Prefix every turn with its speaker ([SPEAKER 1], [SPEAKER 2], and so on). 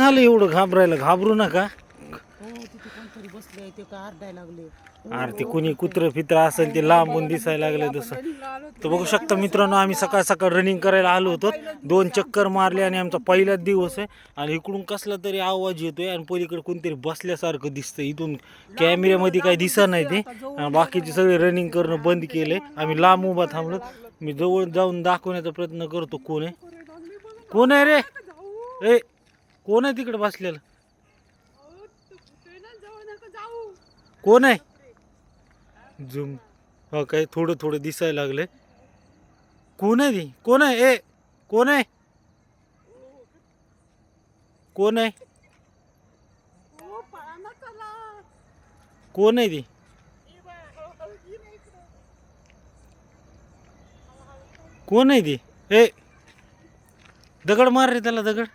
[SPEAKER 1] झालं एवढं घाबरायला? घाबरू नका.
[SPEAKER 2] तिथे कोणतरी बसले ते का आरडायला लागले.
[SPEAKER 1] अरे ते कुणी कुत्र फित्र असेल ते लांबून दिसायला लागलं तसं. तर बघू शकता मित्रांनो, आम्ही सकाळ सकाळ रनिंग करायला आलो होतो. 2 चक्कर मारले आणि आमचा पहिलाच दिवस आहे. आणि इकडून कसला तरी आवाज येतोय आणि पलीकडे कोणतरी बसल्यासारखं दिसतंय. इथून कॅमेऱ्यामध्ये काही दिसत नाही ते. बाकीचे सगळे रनिंग करणं बंद केले. आम्ही लांब उभा थांबलो. मी जवळ जाऊन दाखवण्याचा प्रयत्न करतो कोण आहे. कोण आहे रे? ए कोण आहे तिकडे बसलेलं? कोण आहे? झूम हो काय थोडं थोडं दिसायला लागले. कोण आहे ती? कोण आहे? ए कोण आहे? कोण आहे? कोण आहे ती? कोण आहे ती? ए दगड मार रे त्याला दगड.